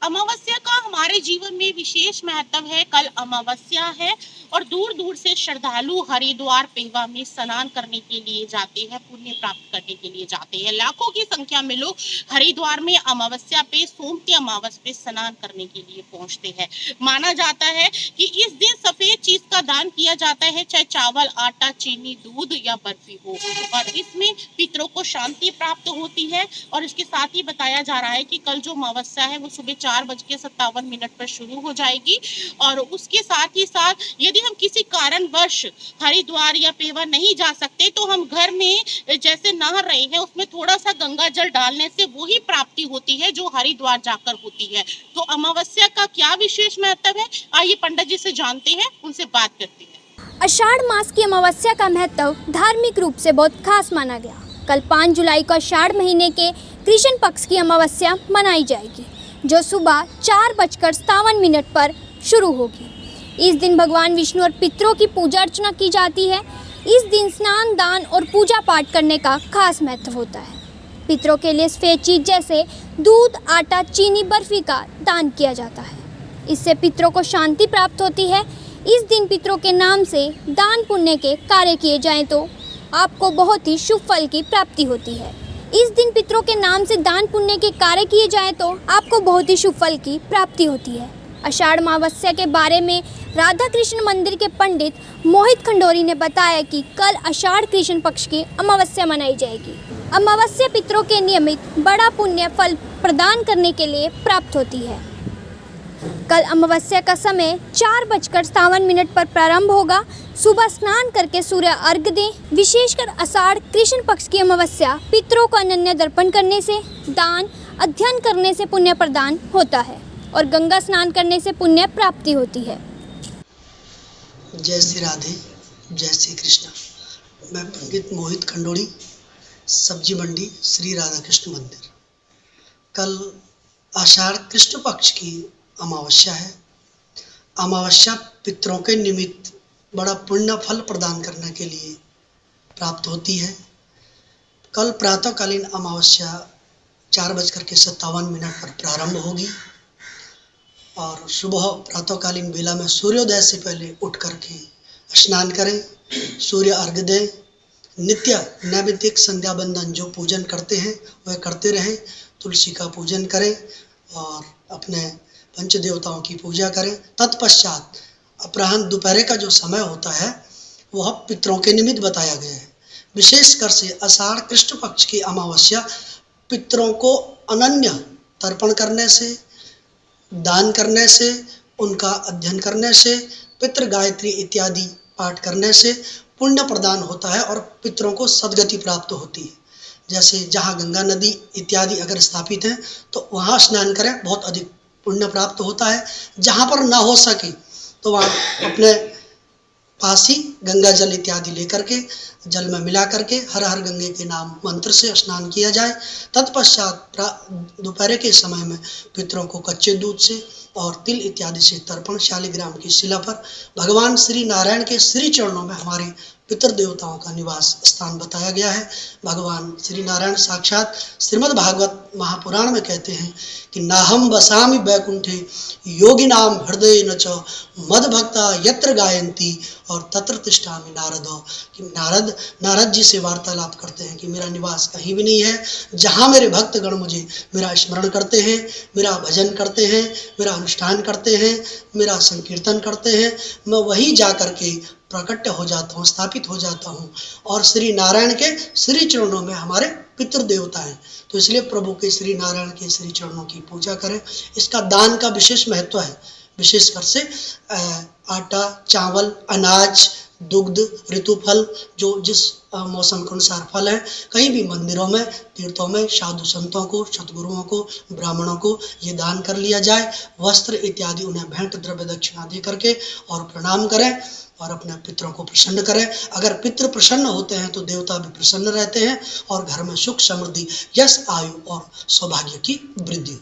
अमावस्या का हमारे जीवन में विशेष महत्व है। कल अमावस्या है और दूर दूर से श्रद्धालु हरिद्वार पेवा में स्नान करने के लिए जाते हैं, पुण्य प्राप्त करने के लिए जाते हैं। लाखों की संख्या में लोग हरिद्वार में अमावस्या पे, सोमती अमावस पे स्नान करने के लिए पहुंचते हैं। माना जाता है कि इस दिन सफेद चीज का दान किया जाता है, चाहे चावल, आटा, चीनी, दूध या बर्फी हो, और इसमें पितरों को शांति प्राप्त होती है। और इसके साथ ही बताया जा रहा है कि कल जो अमावस्या है वो सुबह 4:57 पर शुरू हो जाएगी। और उसके साथ ही साथ यदि हम किसी कारणवश हरिद्वार या पेवा नहीं जा सकते तो हम घर में जैसे नहा रहे हैं उसमें थोड़ा सा गंगा जल डालने से वही प्राप्ति होती है जो हरिद्वार जाकर होती है। तो अमावस्या का क्या विशेष महत्व है, आइए पंडित जी से जानते हैं, उनसे बात करते हैं। आषाढ़ मास की अमावस्या का महत्व धार्मिक रूप से बहुत खास माना गया। कल 5 जुलाई को आषाढ़ महीने के कृष्ण पक्ष की अमावस्या मनाई जाएगी, जो सुबह 4:57 पर शुरू होगी। इस दिन भगवान विष्णु और पितरों की पूजा अर्चना की जाती है। इस दिन स्नान, दान और पूजा पाठ करने का खास महत्व होता है। पितरों के लिए सफेद चीज जैसे दूध, आटा, चीनी, बर्फी का दान किया जाता है। इससे पितरों को शांति प्राप्त होती है। इस दिन पितरों के नाम से दान पुण्य के कार्य किए जाएं तो आपको बहुत ही शुभ फल की प्राप्ति होती है। इस दिन पितरों के नाम से दान पुण्य के कार्य किए जाएं तो आपको बहुत ही शुभ फल की प्राप्ति होती है। आषाढ़ अमावस्या के बारे में राधा कृष्ण मंदिर के पंडित मोहित खंडोरी ने बताया कि कल आषाढ़ कृष्ण पक्ष की अमावस्या मनाई जाएगी। अमावस्या पितरों के नियमित बड़ा पुण्य फल प्रदान करने के लिए प्राप्त होती है। कल अमावस्या का समय 4:57 पर प्रारंभ होगा। सुबह स्नान करके सूर्य अर्घ्य दें। विशेषकर आषाढ़ कृष्ण पक्ष की अमावस्या पितरों को अनन्य दर्पण करने से, दान, अध्ययन करने से पुण्य प्रदान होता है और गंगा स्नान करने से पुण्य प्राप्ति होती है। जय श्री राधे, जय श्री कृष्ण। मैं पंडित मोहित खंडोरी, सब्जी मंडी, श्री राधा कृष्ण मंदिर। कल आषाढ़ कृष्ण पक्ष की अमावस्या है। अमावस्या पितरों के निमित्त बड़ा पुण्य फल प्रदान करने के लिए प्राप्त होती है। कल प्रातःकालीन अमावस्या 4:57 पर प्रारंभ होगी और सुबह प्रातःकालीन बेला में सूर्योदय से पहले उठ करके स्नान करें, सूर्य अर्घ्य दें, नित्य नैमित्तिक संध्या बंदन जो पूजन करते हैं वह करते रहें, तुलसी का पूजन करें और अपने पंच देवताओं की पूजा करें। तत्पश्चात अपराह्न दोपहर का जो समय होता है वह पितरों के निमित्त बताया गया है। विशेषकर से आषाढ़ कृष्ण पक्ष की अमावस्या पितरों को अनन्य तर्पण करने से, दान करने से, उनका अध्ययन करने से, पितृ गायत्री इत्यादि पाठ करने से पुण्य प्रदान होता है और पितरों को सद्गति प्राप्त होती है। जैसे जहाँ गंगा नदी इत्यादि अगर स्थापित हैं तो वहाँ स्नान करें, बहुत अधिक पुण्य प्राप्त होता है। जहाँ पर ना हो सके तो वहाँ अपने पास ही गंगा जल इत्यादि लेकर के जल में मिला करके हर हर गंगे के नाम मंत्र से स्नान किया जाए। तत्पश्चात दोपहर के समय में पितरों को कच्चे दूध से और तिल इत्यादि से तर्पण शालिग्राम की शिला पर भगवान श्री नारायण के श्री चरणों में हमारे पितृ देवताओं का निवास स्थान बताया गया है। भगवान श्री नारायण साक्षात श्रीमद् भागवत महापुराण में कहते हैं कि नाहम बसामि वैकुंठे योगिनाम हृदय न च मद भक्ता यत्र गायंती और तत्र तिष्ठामि नारदो। कि नारद जी से वार्तालाप करते हैं कि मेरा निवास कहीं भी नहीं है, जहाँ मेरे भक्तगण मुझे मेरा स्मरण करते हैं, मेरा भजन करते हैं, मेरा अनुष्ठान करते हैं, मेरा संकीर्तन करते हैं, मैं वहीं जा करके प्रकट हो जाता हूँ, स्थापित हो जाता हूँ। और श्री नारायण के श्री चरणों में हमारे पितृ देवता हैं, तो इसलिए प्रभु के श्री नारायण के श्री चरणों की पूजा करें। इसका दान का विशेष महत्व है। विशेषकर से आटा, चावल, अनाज, दुग्ध, ऋतुफल, जो जिस मौसम के अनुसार फल है, कहीं भी मंदिरों में, तीर्थों में साधु संतों को, सतगुरुओं को, ब्राह्मणों को ये दान कर लिया जाए। वस्त्र इत्यादि उन्हें भेंट द्रव्य दक्षिणा दे करके और प्रणाम करें और अपने पितरों को प्रसन्न करें। अगर पितृ प्रसन्न होते हैं तो देवता भी प्रसन्न रहते हैं और घर में सुख, समृद्धि, यश, आयु और सौभाग्य की वृद्धि।